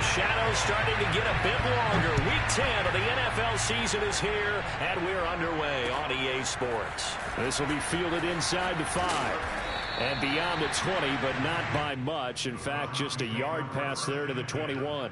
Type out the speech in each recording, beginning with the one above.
the shadows starting to get a bit longer. Week 10 of the NFL season is here, and we're underway on EA Sports. This will be fielded inside the 5. And beyond the 20, but not by much. In fact, just a yard pass there to the 21.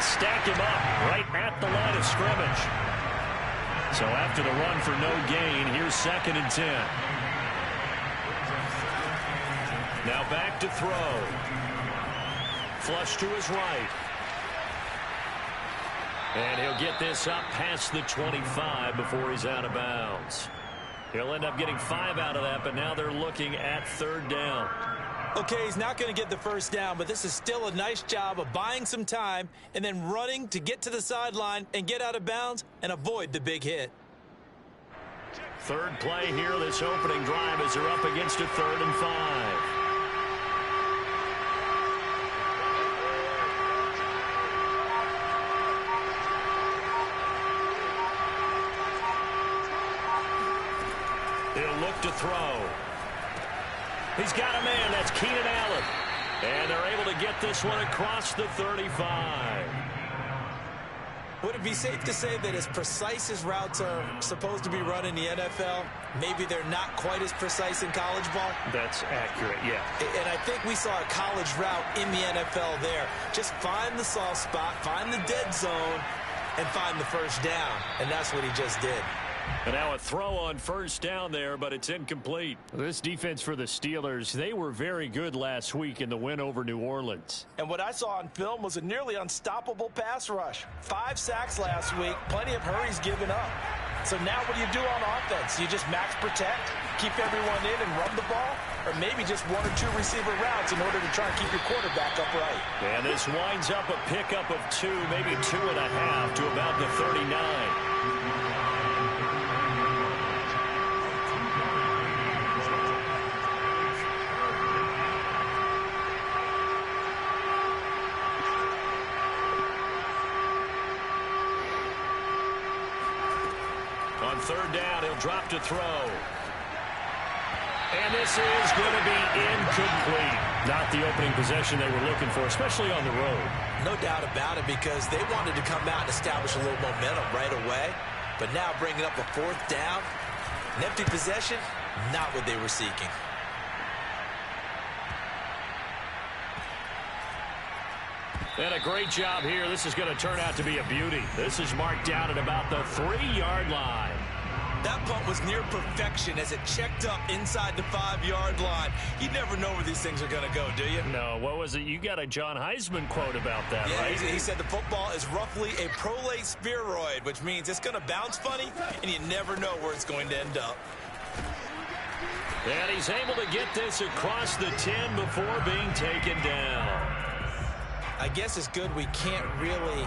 Stack him up right at the line of scrimmage. So after the run for no gain, here's 2nd and 10. Now back to throw. Flush to his right. And he'll get this up past the 25 before he's out of bounds. He'll end up getting 5 out of that, but now they're looking at 3rd down. Okay, he's not going to get the first down, but this is still a nice job of buying some time and then running to get to the sideline and get out of bounds and avoid the big hit. 3rd play here, this opening drive, as they're up against a 3rd and 5. He'll look to throw. He's got a man. That's Keenan Allen. And they're able to get this one across the 35. Would it be safe to say that as precise as routes are supposed to be run in the NFL, maybe they're not quite as precise in college ball? That's accurate, yeah. And I think we saw a college route in the NFL there. Just find the soft spot, find the dead zone, and find the first down. And that's what he just did. And now a throw on 1st down there, but it's incomplete. This defense for the Steelers, they were very good last week in the win over New Orleans. And what I saw on film was a nearly unstoppable pass rush. 5 sacks last week, plenty of hurries given up. So now what do you do on offense? You just max protect, keep everyone in and run the ball? Or maybe just 1 or 2 receiver routes in order to try and keep your quarterback upright. And this winds up a pickup of 2, maybe 2.5 to about the 39. On 3rd down, he'll drop to throw. And this is going to be incomplete. Not the opening possession they were looking for, especially on the road. No doubt about it, because they wanted to come out and establish a little momentum right away. But now bringing up a 4th down, an empty possession, not what they were seeking. And a great job here. This is going to turn out to be a beauty. This is marked out at about the 3-yard line. That punt was near perfection as it checked up inside the 5-yard line. You never know where these things are going to go, do you? No, what was it? You got a John Heisman quote about that, yeah, right? He said the football is roughly a prolate spheroid, which means it's going to bounce funny, and you never know where it's going to end up. And he's able to get this across the 10 before being taken down. I guess it's good we can't really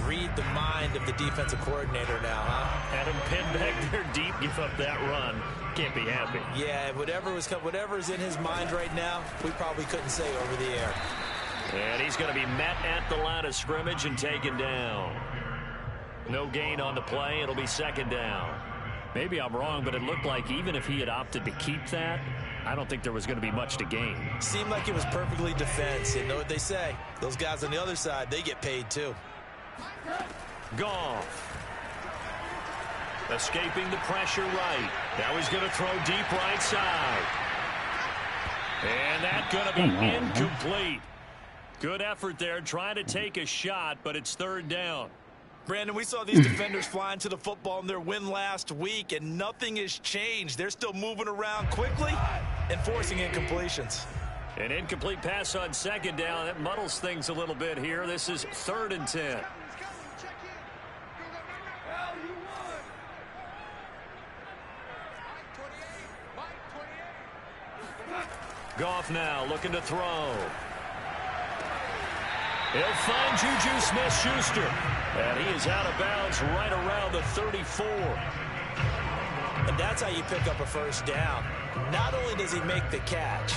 read the mind of the defensive coordinator now, huh? Had him pinned back there deep, give up that run. Can't be happy. Yeah, whatever's in his mind right now, we probably couldn't say over the air. And he's going to be met at the line of scrimmage and taken down. No gain on the play. It'll be 2nd down. Maybe I'm wrong, but it looked like even if he had opted to keep that, I don't think there was going to be much to gain. Seemed like it was perfectly defense. You know what they say. Those guys on the other side, they get paid too. Goff. Escaping the pressure right. Now he's going to throw deep right side. And that's going to be incomplete. Good effort there trying to take a shot, but it's 3rd down. Brandon, we saw these defenders flying to the football in their win last week, and nothing has changed. They're still moving around quickly and forcing incompletions. An incomplete pass on 2nd down. That muddles things a little bit here. This is 3rd and 10. Goff now looking to throw. He'll find Juju Smith-Schuster. And he is out of bounds right around the 34. And that's how you pick up a first down. Not only does he make the catch,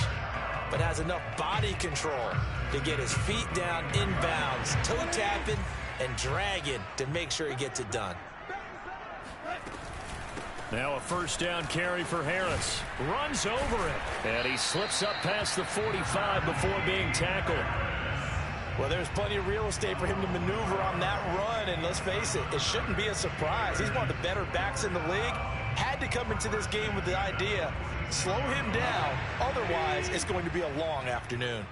but has enough body control to get his feet down inbounds, toe tapping and dragging to make sure he gets it done. Now a first down carry for Harris. Runs over it. And he slips up past the 45 before being tackled. Well, there's plenty of real estate for him to maneuver on that run. And let's face it, it shouldn't be a surprise. He's one of the better backs in the league. Had to come into this game with the idea, slow him down. Otherwise, it's going to be a long afternoon.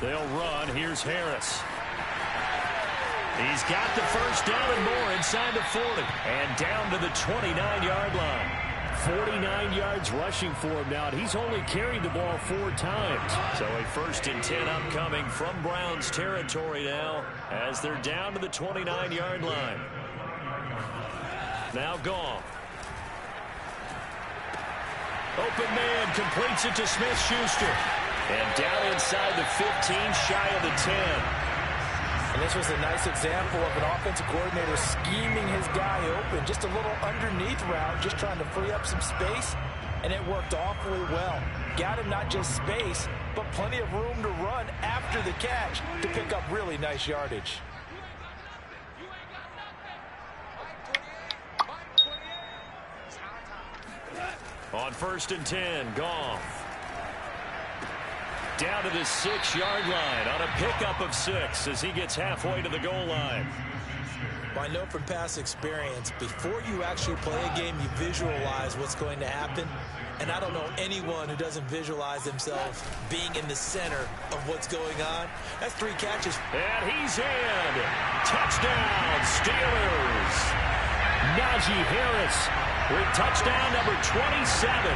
They'll run. Here's Harris. He's got the first down and more inside the 40. And down to the 29-yard line. 49 yards rushing for him now. And he's only carried the ball 4 times. So a 1st and 10 upcoming from Browns territory now as they're down to the 29-yard line. Now Goff. Open man completes it to Smith-Schuster. And down inside the 15, shy of the 10. And this was a nice example of an offensive coordinator scheming his guy open. Just a little underneath route, just trying to free up some space. And it worked awfully well. Got him not just space, but plenty of room to run after the catch to pick up really nice yardage. On 1st and 10, Goff. Down to the 6-yard line on a pickup of 6 as he gets halfway to the goal line. Well, I know from past experience, before you actually play a game, you visualize what's going to happen. And I don't know anyone who doesn't visualize themselves being in the center of what's going on. That's 3 catches. And he's in. Touchdown, Steelers. Najee Harris with touchdown number 27.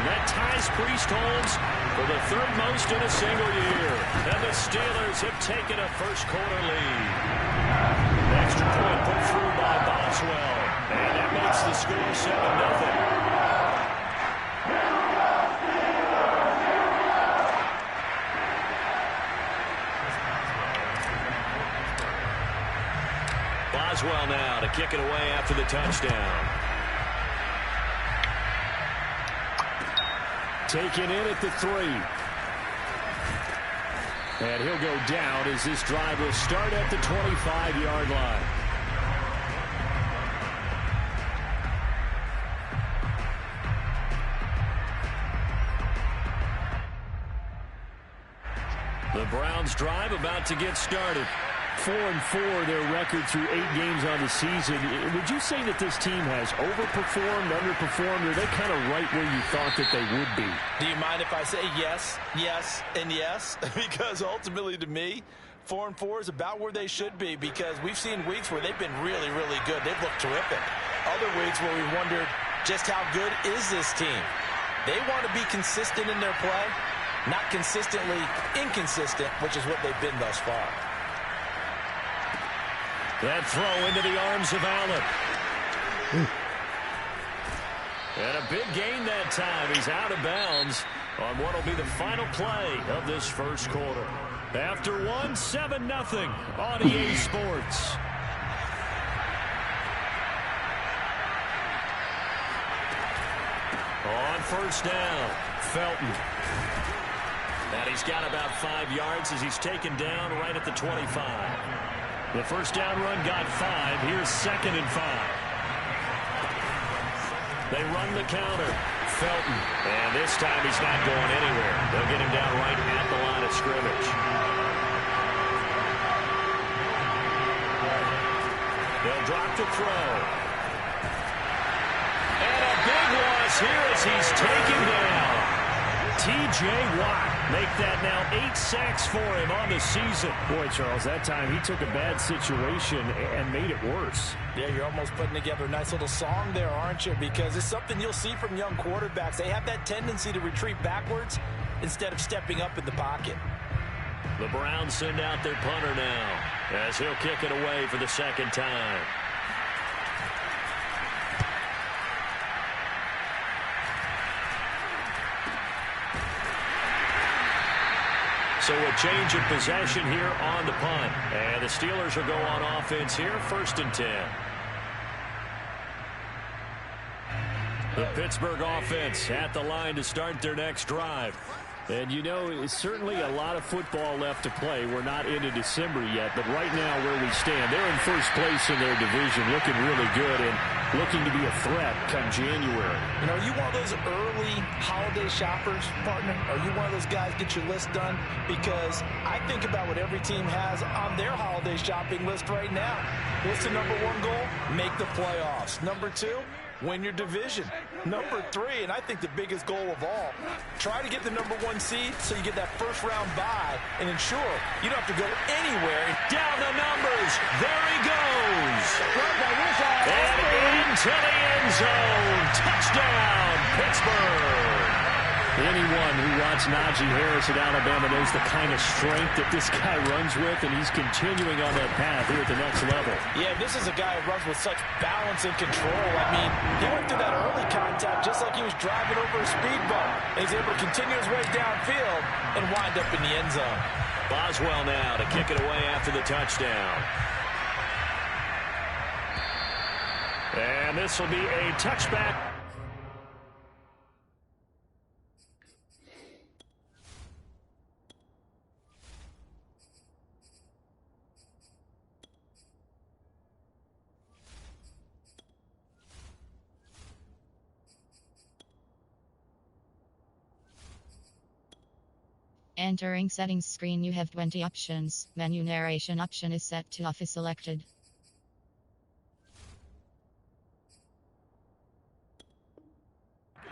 That ties Priest Holmes for the 3rd most in a single year. And the Steelers have taken a first-quarter lead. Extra point put through by Boswell. And that makes the score 7-0. Boswell now to kick it away after the touchdown. Taken in at the 3. And he'll go down as this drive will start at the 25-yard line. The Browns drive about to get started. 4-4 their record through 8 games on the season. Would you say that this team has overperformed, underperformed, or are they kind of right where you thought that they would be? Do you mind if I say yes, yes, and yes? Because ultimately to me, 4-4 is about where they should be, because we've seen weeks where they've been really, really good. They've looked terrific. Other weeks where we wondered just how good is this team? They want to be consistent in their play, not consistently inconsistent, which is what they've been thus far. That throw into the arms of Allen. And a big gain that time. He's out of bounds on what will be the final play of this first quarter. After 7-0 on EA Sports. On first down, Felton. And he's got about 5 yards as he's taken down right at the 25. The first down run got 5. Here's 2nd and 5. They run the counter. Felton. And this time he's not going anywhere. They'll get him down right at the line of scrimmage. They'll drop the throw. And a big loss here as he's taken down. T.J. Watt. Make that now 8 sacks for him on the season. Boy, Charles, that time he took a bad situation and made it worse. Yeah, you're almost putting together a nice little song there, aren't you? Because it's something you'll see from young quarterbacks. They have that tendency to retreat backwards instead of stepping up in the pocket. The Browns send out their punter now as he'll kick it away for the 2nd time. So a change of possession here on the punt. And the Steelers will go on offense here, 1st and 10. The Pittsburgh offense at the line to start their next drive. And, you know, it's certainly a lot of football left to play. We're not into December yet, but right now where we stand, they're in first place in their division, looking really good and looking to be a threat come January. You know, are you one of those early holiday shoppers, partner? Are you one of those guys get your list done? Because I think about what every team has on their holiday shopping list right now. What's the number 1 goal? Make the playoffs. Number 2? Win your division. Number 3, and I think the biggest goal of all, try to get the number 1 seed so you get that first round bye and ensure you don't have to go anywhere. Down the numbers. There he goes. And into the end zone. Touchdown, Pittsburgh. Anyone who watched Najee Harris at Alabama knows the kind of strength that this guy runs with, and he's continuing on that path here at the next level. Yeah, this is a guy who runs with such balance and control. I mean, he went through that early contact just like he was driving over a speed bump. And he's able to continue his way downfield and wind up in the end zone. Boswell now to kick it away after the touchdown. And this will be a touchback. Entering settings screen, you have 20 options. Menu narration option is set to off is selected.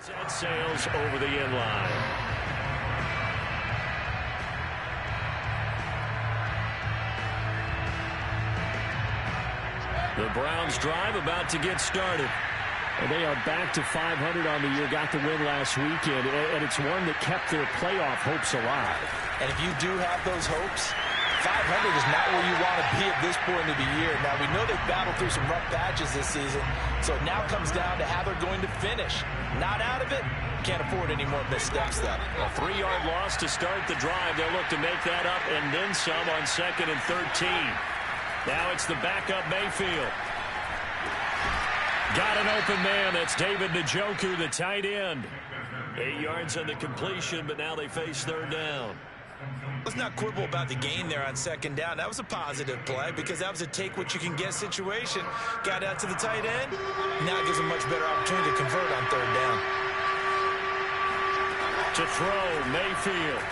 That sails over the inline. The Browns drive about to get started. And they are back to 500 on the year, got the win last weekend, and it's one that kept their playoff hopes alive. And if you do have those hopes, 500 is not where you want to be at this point of the year. Now, we know they've battled through some rough patches this season, so it now comes down to how they're going to finish. Not out of it, can't afford any more missteps, though. A 3-yard loss to start the drive. They'll look to make that up and then some on 2nd and 13. Now it's the backup Mayfield. Got an open man. That's David Njoku, the tight end. 8 yards on the completion, but now they face 3rd down. Let's not quibble about the gain there on 2nd down. That was a positive play because that was a take-what-you-can-get situation. Got out to the tight end. Now it gives a much better opportunity to convert on 3rd down. To throw, Mayfield.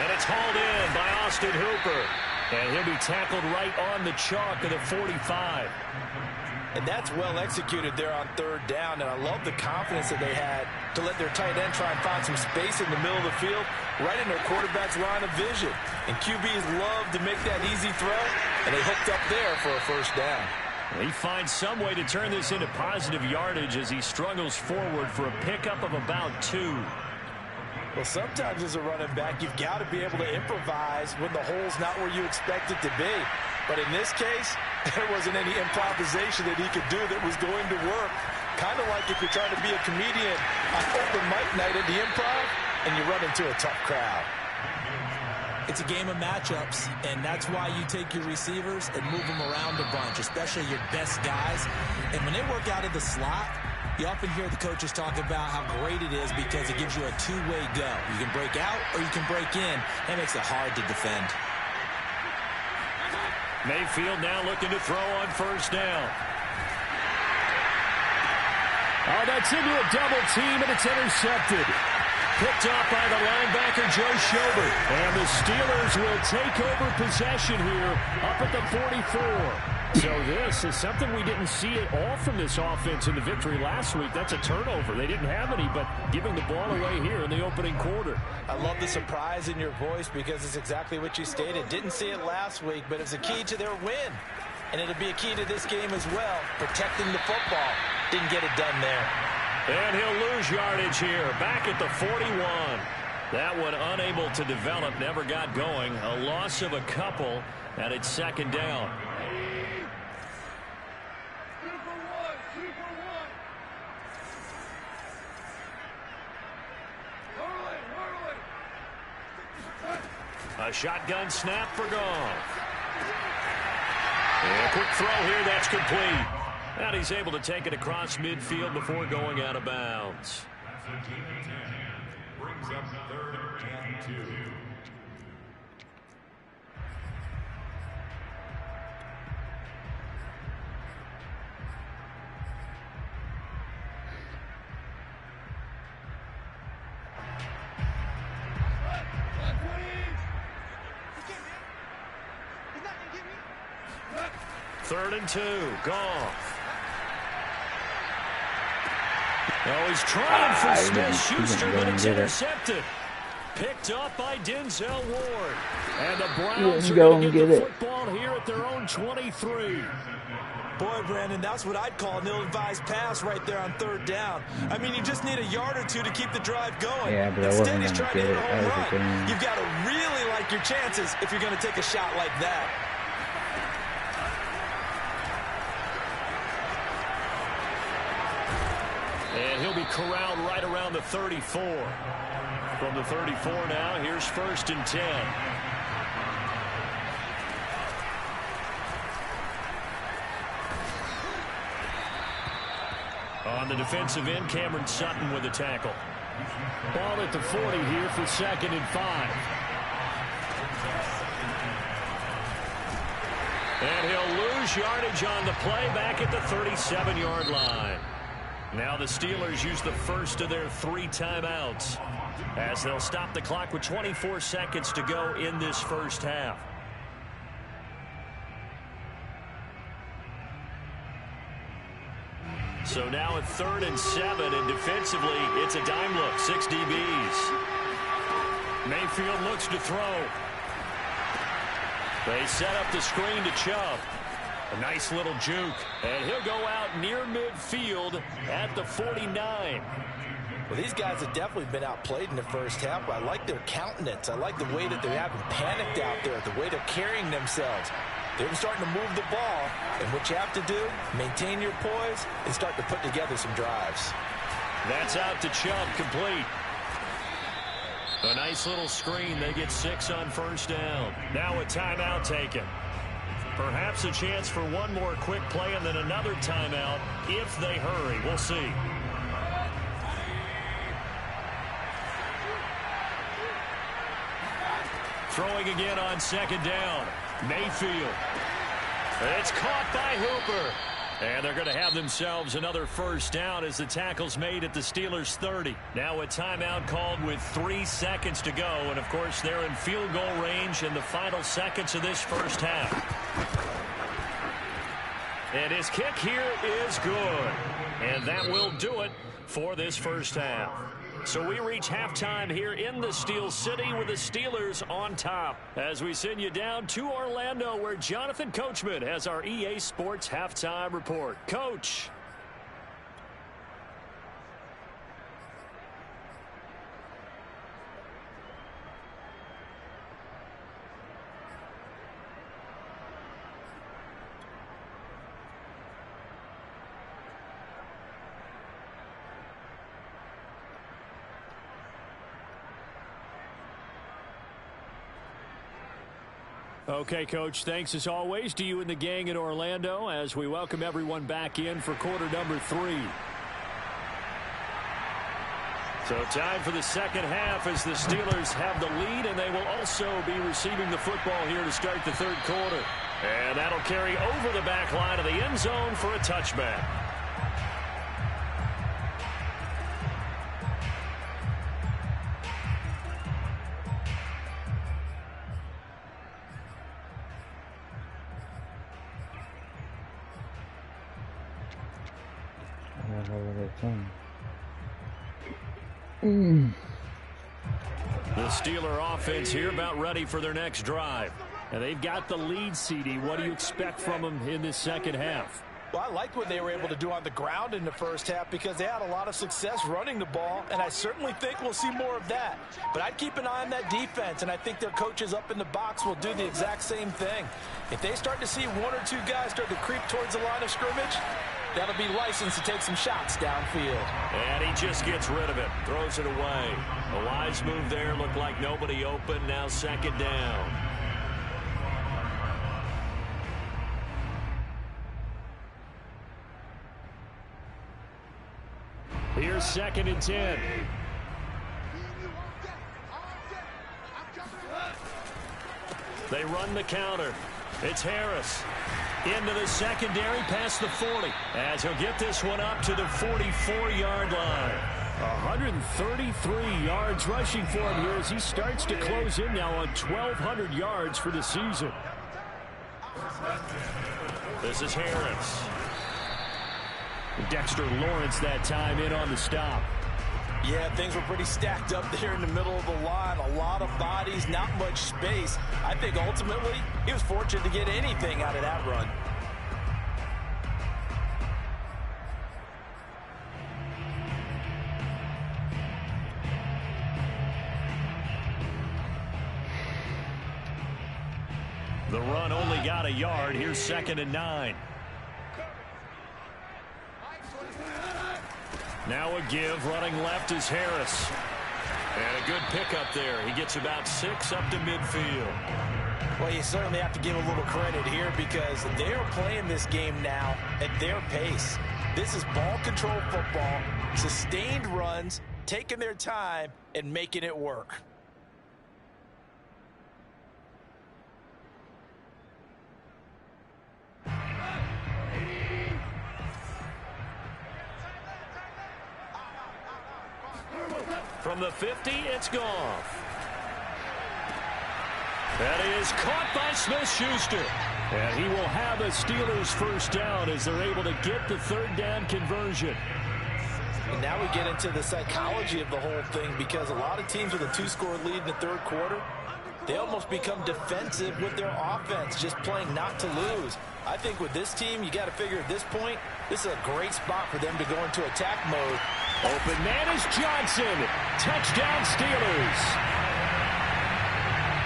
And it's hauled in by Austin Hooper. And he'll be tackled right on the chalk of the 45. And that's well executed there on 3rd down. And I love the confidence that they had to let their tight end try and find some space in the middle of the field, right in their quarterback's line of vision. And QBs love to make that easy throw, and they hooked up there for a 1st down. He finds some way to turn this into positive yardage as he struggles forward for a pickup of about 2. Well, sometimes as a running back, you've got to be able to improvise when the hole's not where you expect it to be. But in this case, there wasn't any improvisation that he could do that was going to work. Kind of like if you're trying to be a comedian on open mic night at the Improv and you run into a tough crowd. It's a game of matchups, and that's why you take your receivers and move them around a bunch, especially your best guys. And when they work out of the slot, you often hear the coaches talk about how great it is because it gives you a two-way go. You can break out or you can break in. That makes it hard to defend. Mayfield now looking to throw on 1st down. Oh, that's into a double team, and it's intercepted. Picked off by the linebacker, Joe Schobert. And the Steelers will take over possession here up at the 44. So this is something we didn't see at all from this offense in the victory last week. That's a turnover. They didn't have any, but giving the ball away here in the opening quarter. I love the surprise in your voice because it's exactly what you stated. Didn't see it last week, but it's a key to their win. And it'll be a key to this game as well, protecting the football. Didn't get it done there. And he'll lose yardage here, back at the 41. That one unable to develop, never got going. A loss of a couple, and it's 2nd down. A shotgun snap for Goff. And a quick throw here, that's complete. And he's able to take it across midfield before going out of bounds. Brings up third and 2. Third and 2, Goff. Oh, he's trying for Smith-Schuster, but it's intercepted. Picked up by Denzel Ward. And the Browns are going to get the football here at their own 23. Boy, Brandon, that's what I'd call an ill-advised pass right there on third down. I mean, you just need a yard or two to keep the drive going. Yeah, but instead, he's trying to hit a home run. You've got to really like your chances if you're going to take a shot like that. And he'll be corralled right around the 34. From the 34 now, here's 1st and 10. On the defensive end, Cameron Sutton with a tackle. Ball at the 40 here for 2nd and 5. And he'll lose yardage on the play back at the 37-yard line. Now the Steelers use the first of their 3 timeouts as they'll stop the clock with 24 seconds to go in this first half. So now at 3rd and 7, and defensively, it's a dime look, 6 DBs. Mayfield looks to throw. They set up the screen to Chubb. A nice little juke, and he'll go out near midfield at the 49. Well, these guys have definitely been outplayed in the first half. I like their countenance. I like the way that they haven't panicked out there, the way they're carrying themselves. They're starting to move the ball, and what you have to do, maintain your poise and start to put together some drives. That's out to Chubb, complete. A nice little screen. They get 6 on 1st down. Now a timeout taken. Perhaps a chance for one more quick play and then another timeout if they hurry. We'll see. Throwing again on 2nd down. Mayfield. It's caught by Hooper. And they're going to have themselves another 1st down as the tackle's made at the Steelers' 30. Now a timeout called with 3 seconds to go. And, of course, they're in field goal range in the final seconds of this first half. And his kick here is good. And that will do it for this first half. So we reach halftime here in the Steel City with the Steelers on top as we send you down to Orlando where Jonathan Coachman has our EA Sports halftime report. Coach. Okay, Coach, thanks as always to you and the gang in Orlando as we welcome everyone back in for quarter number 3. So time for the second half as the Steelers have the lead, and they will also be receiving the football here to start the third quarter. And that'll carry over the back line of the end zone for a touchback. The Steeler offense here about ready for their next drive. And they've got the lead, CD. What do you expect from them in this second half? Well, I liked what they were able to do on the ground in the first half because they had a lot of success running the ball, and I certainly think we'll see more of that. But I'd keep an eye on that defense, and I think their coaches up in the box will do the exact same thing. If they start to see 1 or 2 guys start to creep towards the line of scrimmage, That'll be licensed to take some shots downfield. And he just gets rid of it. Throws it away. A wise move there. Looked like nobody open. Now second down. Here's 2nd and 10. They run the counter. It's Harris. Into the secondary past the 40. As he'll get this one up to the 44-yard line. 133 yards rushing for him here as he starts to close in now on 1,200 yards for the season. This is Harris. Dexter Lawrence that time in on the stop. Yeah, things were pretty stacked up there in the middle of the line. A lot of bodies, not much space. I think ultimately he was fortunate to get anything out of that run. The run only got a yard. Here's 2nd and 9. Now a give. Running left is Harris. And a good pickup there. He gets about 6 up to midfield. Well, you certainly have to give a little credit here because they are playing this game now at their pace. This is ball control football, sustained runs, taking their time, and making it work. From the 50, it's Goff. That is caught by Smith-Schuster. And he will have a Steelers first down as they're able to get the 3rd down conversion. And now we get into the psychology of the whole thing because a lot of teams with a 2-score lead in the 3rd quarter, they almost become defensive with their offense, just playing not to lose. I think with this team, you got to figure at this point, this is a great spot for them to go into attack mode. Open man is Johnson. Touchdown Steelers.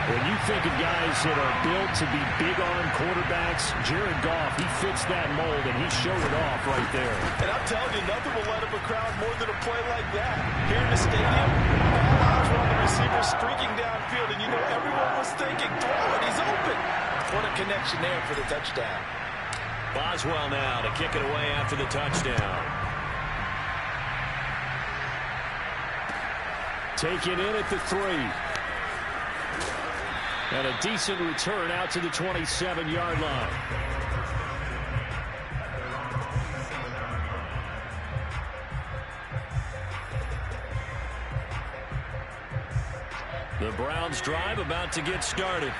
When you think of guys that are built to be big-arm quarterbacks, Jared Goff, he fits that mold, and he showed it off right there. And I'm telling you, nothing will let up a crowd more than a play like that. Here in the stadium, all eyes were on the receiver streaking downfield, and you know everyone was thinking, throw it, he's open. What a connection there for the touchdown. Boswell now to kick it away after the touchdown. Taken in at the 3. And a decent return out to the 27-yard line. The Browns drive about to get started.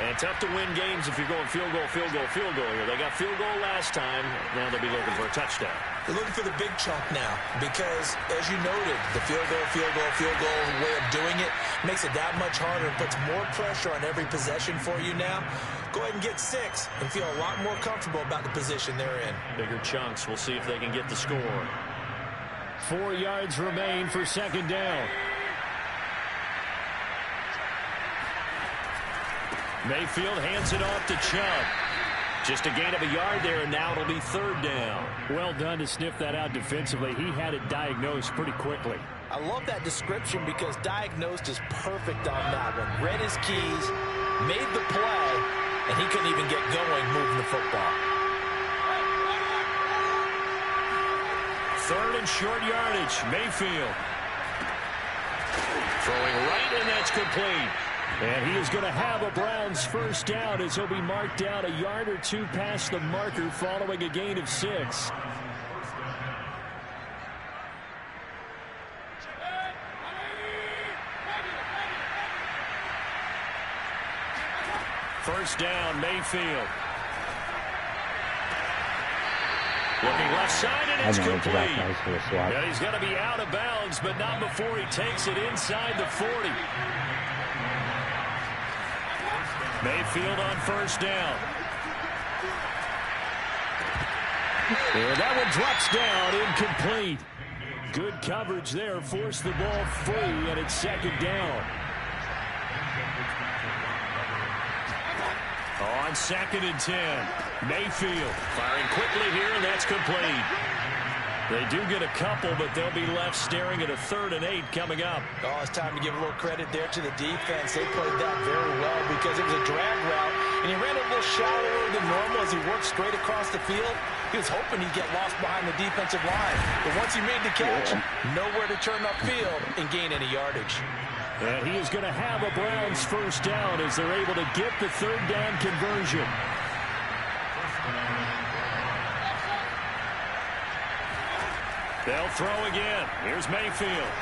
And tough to win games if you're going field goal, field goal, field goal here. They got field goal last time. Now they'll be looking for a touchdown. They're looking for the big chunk now because, as you noted, the field goal way of doing it makes it that much harder and puts more pressure on every possession for you now. Go ahead and get 6 and feel a lot more comfortable about the position they're in. Bigger chunks. We'll see if they can get the score. 4 yards remain for 2nd down. Mayfield hands it off to Chubb. Just a gain of a yard there, and now it'll be 3rd down. Well done to sniff that out defensively. He had it diagnosed pretty quickly. I love that description because diagnosed is perfect on that one. Read his keys, made the play, and he couldn't even get going moving the football. 3rd and short yardage. Mayfield throwing right, and that's complete. And he is going to have a Browns first down as he'll be marked down a yard or 2 past the marker following a gain of 6. First down, Mayfield. Looking left side, and it's complete. And he's going to be out of bounds, but not before he takes it inside the 40. Mayfield on first down. And that one drops down, incomplete. Good coverage there, forced the ball free, and it's 2nd down. On on 2nd and 10. Mayfield firing quickly here, and that's complete. They do get a couple, but they'll be left staring at a 3rd and 8 coming up. Oh, it's time to give a little credit there to the defense. They played that very well because it was a drag route, and he ran a little shallower than normal as he worked straight across the field. He was hoping he'd get lost behind the defensive line, but once he made the catch, nowhere to turn upfield and gain any yardage. And he is going to have a Browns first down as they're able to get the 3rd down conversion. They'll throw again. Here's Mayfield.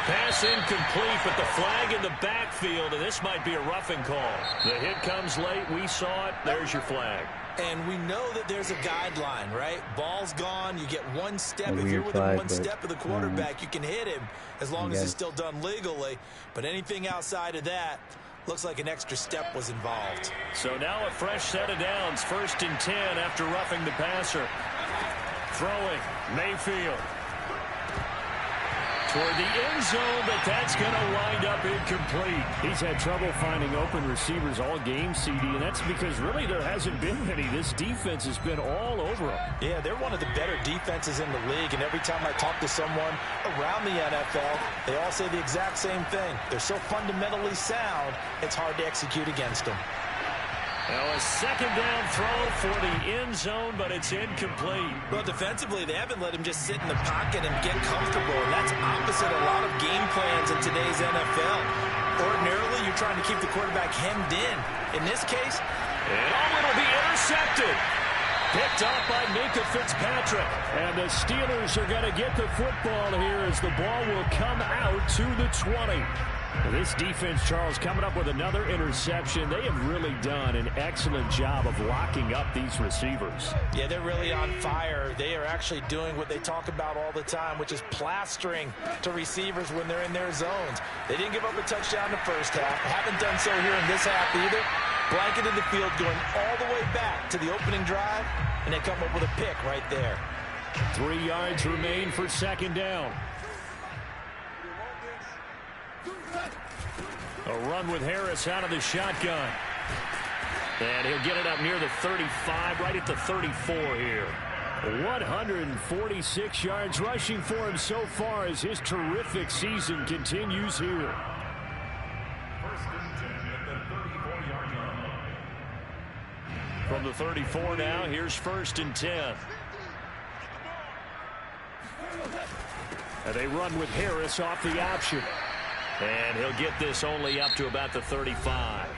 Pass incomplete, but the flag in the backfield, and this might be a roughing call. The hit comes late. We saw it. There's your flag. And we know that there's a guideline, right? Ball's gone. You get one step. If you're within one step of the quarterback, you can hit him as long as it's still done legally. But anything outside of that looks like an extra step was involved. So now a fresh set of downs. 1st and 10 after roughing the passer. Throwing, Mayfield. Toward the end zone, but that's going to wind up incomplete. He's had trouble finding open receivers all game, CD, and that's because really there hasn't been many. This defense has been all over them. Yeah, they're one of the better defenses in the league, and every time I talk to someone around the NFL, they all say the exact same thing. They're so fundamentally sound, it's hard to execute against them. Now a 2nd down throw for the end zone, but it's incomplete. Well, defensively, they haven't let him just sit in the pocket and get comfortable, and that's opposite a lot of game plans in today's NFL. Ordinarily, you're trying to keep the quarterback hemmed in. In this case, it'll be intercepted. Picked up by Minka Fitzpatrick. And the Steelers are going to get the football here as the ball will come out to the 20. This defense, Charles, coming up with another interception. They have really done an excellent job of locking up these receivers. Yeah, they're really on fire. They are actually doing what they talk about all the time, which is plastering to receivers when they're in their zones. They didn't give up a touchdown in the first half. Haven't done so here in this half either. Blanketed the field going all the way back to the opening drive, and they come up with a pick right there. 3 yards remain for 2nd down. A run with Harris out of the shotgun. And he'll get it up near the 35, right at the 34 here. 146 yards rushing for him so far as his terrific season continues here. 1st and 10 at the 34-yard line. From the 34 now, here's 1st and 10. And they run with Harris off the option. And he'll get this only up to about the 35.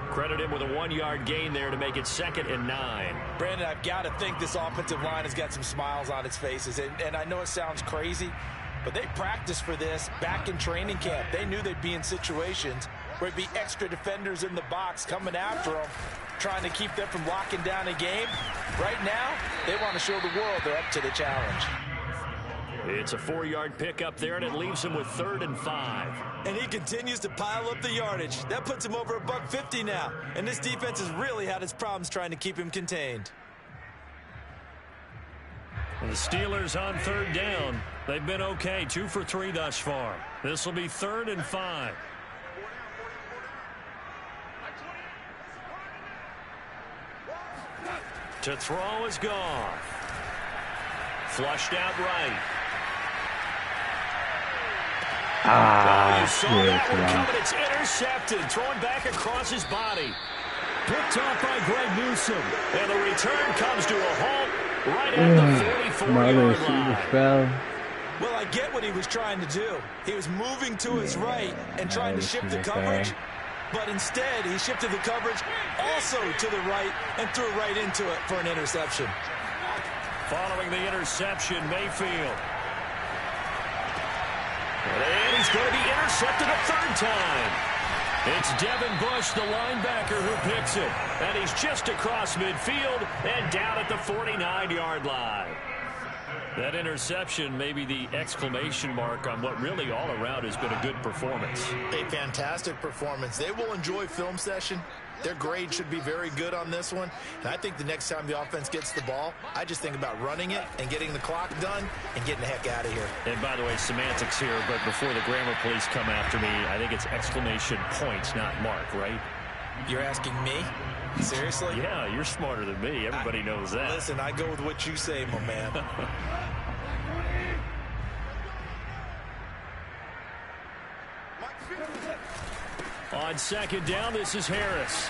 Credit him with a 1-yard gain there to make it 2nd and 9. Brandon, I've got to think this offensive line has got some smiles on its faces. And I know it sounds crazy, but they practiced for this back in training camp. They knew they'd be in situations where it'd be extra defenders in the box coming after them, trying to keep them from locking down a game. Right now, they want to show the world they're up to the challenge. It's a 4-yard pickup there, and it leaves him with 3rd and 5. And he continues to pile up the yardage. That puts him over $150 now. And this defense has really had its problems trying to keep him contained. The Steelers on 3rd down. They've been okay, 2 for 3 thus far. This will be 3rd and 5. To throw is Goff. Flushed out right. You saw that one coming. It's intercepted. Throwing back across his body. Picked off by Greg Newsome. And the return comes to a halt right at the 44-yard line. Well, I get what he was trying to do. He was moving to his right and trying to shift the coverage. But instead, he shifted the coverage also to the right and threw right into it for an interception. Following the interception, Mayfield. And he's going to be intercepted a 3rd time. It's Devin Bush, the linebacker, who picks it. And he's just across midfield and down at the 49-yard line. That interception may be the exclamation mark on what really all around has been a good performance. A fantastic performance. They will enjoy film session. Their grade should be very good on this one. And I think the next time the offense gets the ball, I just think about running it and getting the clock done and getting the heck out of here. And by the way, semantics here, but before the grammar police come after me, I think it's exclamation points, not mark, right? You're asking me? Seriously? Yeah, you're smarter than me. Everybody knows that. Listen, I go with what you say, my man. On second down, this is Harris.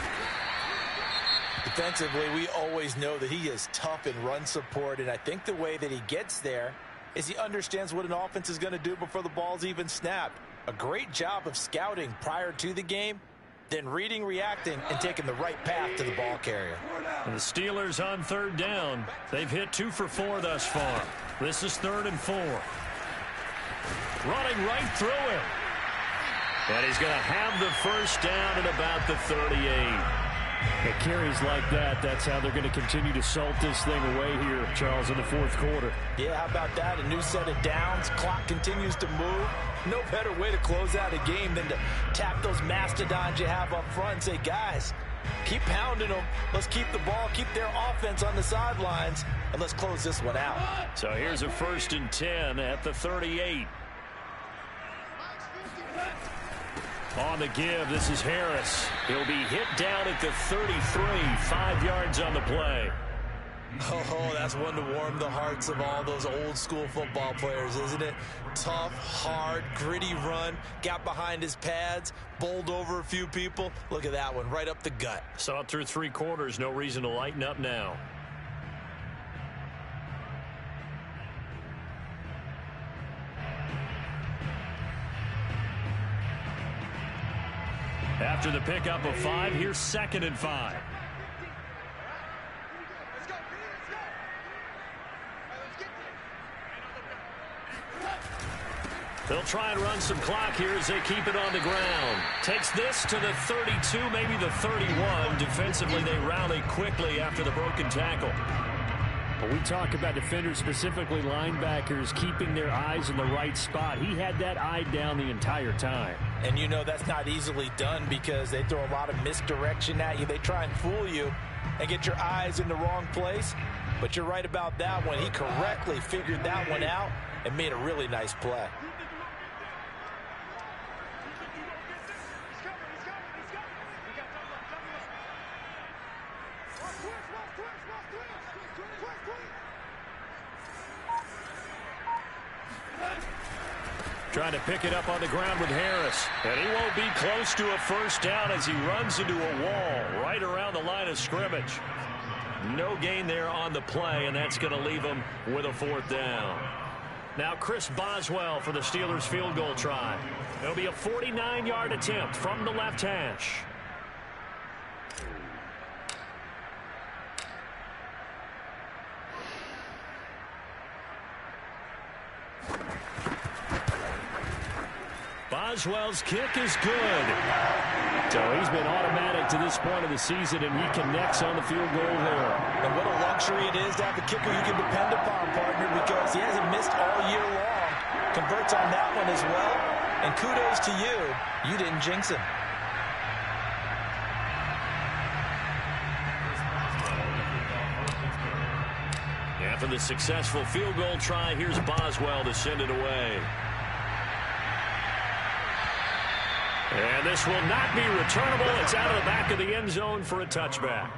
Defensively, we always know that he is tough in run support, and I think the way that he gets there is he understands what an offense is going to do before the ball's even snapped. A great job of scouting prior to the game, then reading, reacting, and taking the right path to the ball carrier. And the Steelers on third down. They've hit 2 for 4 thus far. This is 3rd and 4. Running right through him. And he's going to have the first down at about the 38. It carries like that. That's how they're going to continue to salt this thing away here, Charles, in the 4th quarter. Yeah, how about that? A new set of downs. Clock continues to move. No better way to close out a game than to tap those mastodons you have up front and say, guys, keep pounding them. Let's keep the ball, keep their offense on the sidelines, and let's close this one out. So here's a 1st and 10 at the 38. On the give, this is Harris. He'll be hit down at the 33, 5 yards on the play. Oh, that's one to warm the hearts of all those old school football players, isn't it? Tough, hard, gritty run, got behind his pads, bowled over a few people. Look at that one, right up the gut. Saw it through 3 quarters, no reason to lighten up now. After the pickup of 5, here's 2nd and 5. They'll try and run some clock here as they keep it on the ground. Takes this to the 32, maybe the 31. Defensively, they rally quickly after the broken tackle. When we talk about defenders, specifically linebackers, keeping their eyes in the right spot, he had that eye down the entire time. And you know that's not easily done because they throw a lot of misdirection at you. They try and fool you and get your eyes in the wrong place. But you're right about that one. He correctly figured that one out and made a really nice play. Trying to pick it up on the ground with Harris. And he won't be close to a first down as he runs into a wall right around the line of scrimmage. No gain there on the play, and that's going to leave him with a 4th down. Now Chris Boswell for the Steelers field goal try. It'll be a 49-yard attempt from the left hash. Boswell's kick is good. So he's been automatic to this point of the season, and he connects on the field goal there. And what a luxury it is to have a kicker you can depend upon, partner, because he hasn't missed all year long. Converts on that one as well. And kudos to you. You didn't jinx him. After the successful field goal try, here's Boswell to send it away. And this will not be returnable. It's out of the back of the end zone for a touchback.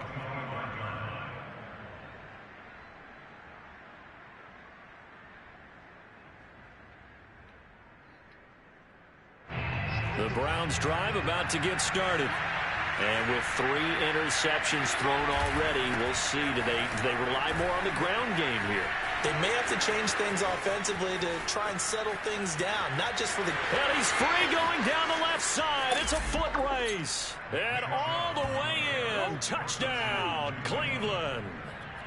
The Browns drive about to get started. And with 3 interceptions thrown already, we'll see. Do they rely more on the ground game here? They may have to change things offensively to try and settle things down, not just for the... And he's free going down the left side. It's a foot race. And all the way in. Touchdown, Cleveland.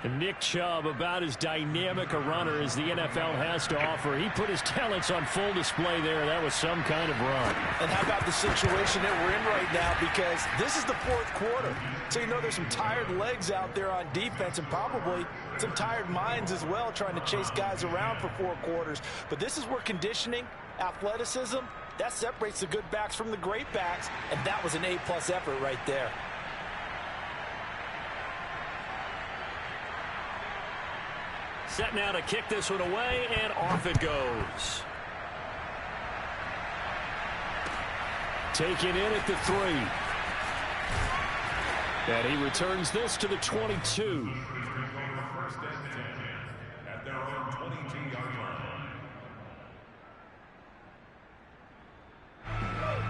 And Nick Chubb, about as dynamic a runner as the NFL has to offer. He put his talents on full display there. That was some kind of run. And how about the situation that we're in right now? Because this is the 4th quarter. So you know there's some tired legs out there on defense and probably some tired minds as well trying to chase guys around for 4 quarters. But this is where conditioning, athleticism, that separates the good backs from the great backs. And that was an A-plus effort right there. Set now to kick this one away, and off it goes. Taken in at the 3. And he returns this to the 22. First and 10 at their own 22-yard line.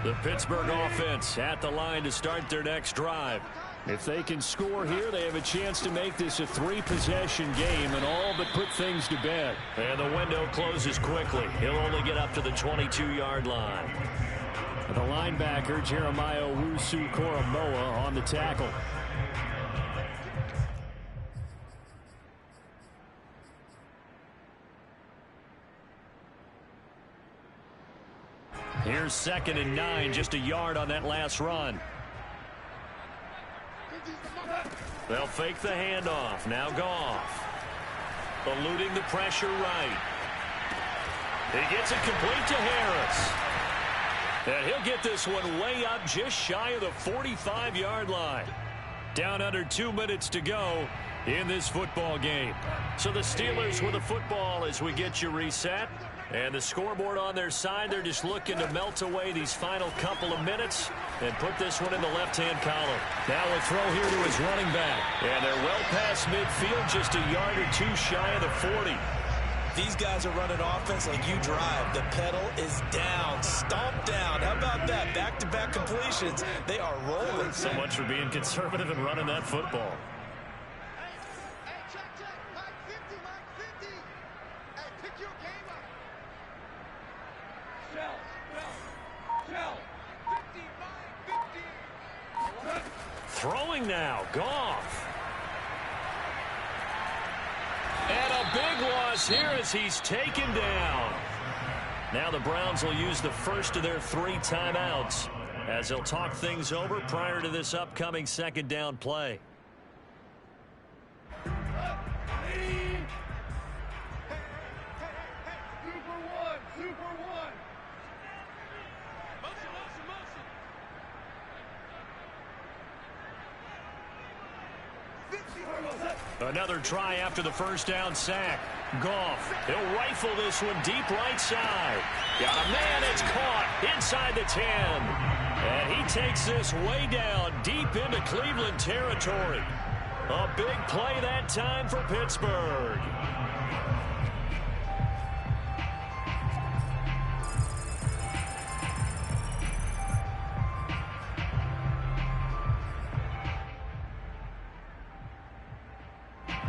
The Pittsburgh offense at the line to start their next drive. If they can score here, they have a chance to make this a 3-possession game and all but put things to bed. And the window closes quickly. He'll only get up to the 22-yard line. The linebacker, Jeremiah Owusu-Koramoah, on the tackle. Here's 2nd and 9, just a yard on that last run. They'll fake the handoff. Now Goff. Eluding the pressure right. He gets it complete to Harris. And he'll get this one way up just shy of the 45-yard line. Down under 2 minutes to go in this football game. So the Steelers with the football as we get you reset. And the scoreboard on their side, they're just looking to melt away these final couple of minutes and put this one in the left-hand column. Now a throw here to his running back. And they're well past midfield, just a yard or two shy of the 40. These guys are running offense like you drive. The pedal is down, stomped down. How about that? Back-to-back completions. They are rolling. So much for being conservative and running that football. Throwing now, Goff. And a big loss here as he's taken down. Now the Browns will use the first of their 3 timeouts as they'll talk things over prior to this upcoming 2nd down play. Another try after the first down sack. Goff, he'll rifle this one deep right side. Got a man, it's caught inside the 10. And he takes this way down deep into Cleveland territory. A big play that time for Pittsburgh.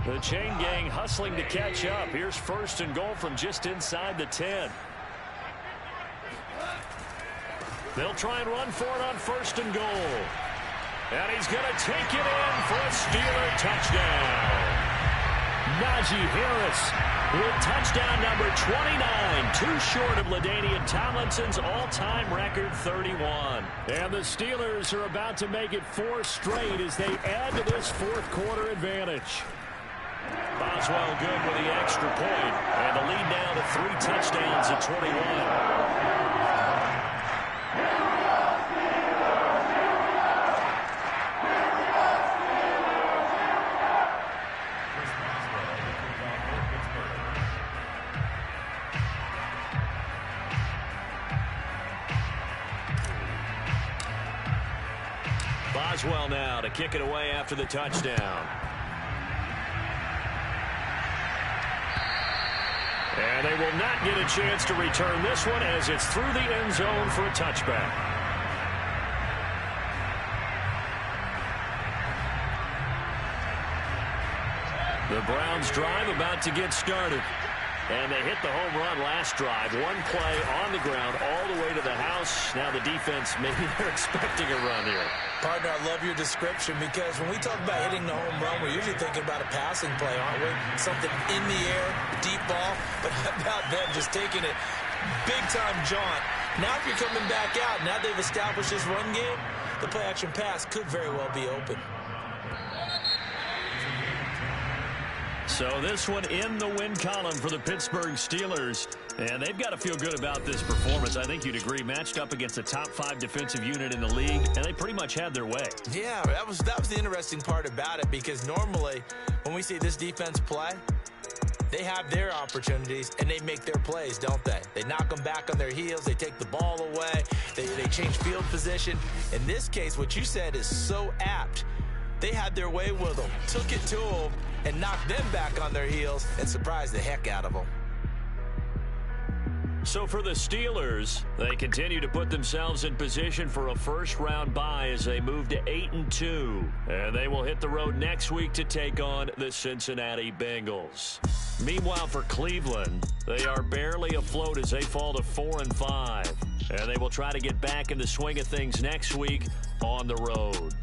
The chain gang hustling to catch up. Here's 1st and goal from just inside the 10. They'll try and run for it on 1st and goal. And he's going to take it in for a Steeler touchdown. Najee Harris with touchdown number 29, too short of LaDainian Tomlinson's all-time record 31. And the Steelers are about to make it 4 straight as they add to this 4th quarter advantage. Boswell good with the extra point, and the lead now to 3 touchdowns at 21. Boswell now to kick it away after the touchdown. And they will not get a chance to return this one as it's through the end zone for a touchback. The Browns drive about to get started. And they hit the home run last drive. One play on the ground all the way to the house. Now the defense, maybe they're expecting a run here. Partner, I love your description because when we talk about hitting the home run, we're usually thinking about a passing play, aren't we? Something in the air, deep ball. But how about them just taking it big-time jaunt? Now if you're coming back out, now they've established this run game, the play-action pass could very well be open. So this one in the win column for the Pittsburgh Steelers. And they've got to feel good about this performance. I think you'd agree, matched up against a top 5 defensive unit in the league, and they pretty much had their way. Yeah, that was the interesting part about it, because normally when we see this defense play, they have their opportunities and they make their plays, don't they? They knock them back on their heels. They take the ball away. They change field position. In this case, what you said is so apt. They had their way with them, took it to them, and knocked them back on their heels and surprised the heck out of them. So for the Steelers, they continue to put themselves in position for a first-round bye as they move to 8-2. And they will hit the road next week to take on the Cincinnati Bengals. Meanwhile, for Cleveland, they are barely afloat as they fall to 4-5. And they will try to get back in the swing of things next week on the road.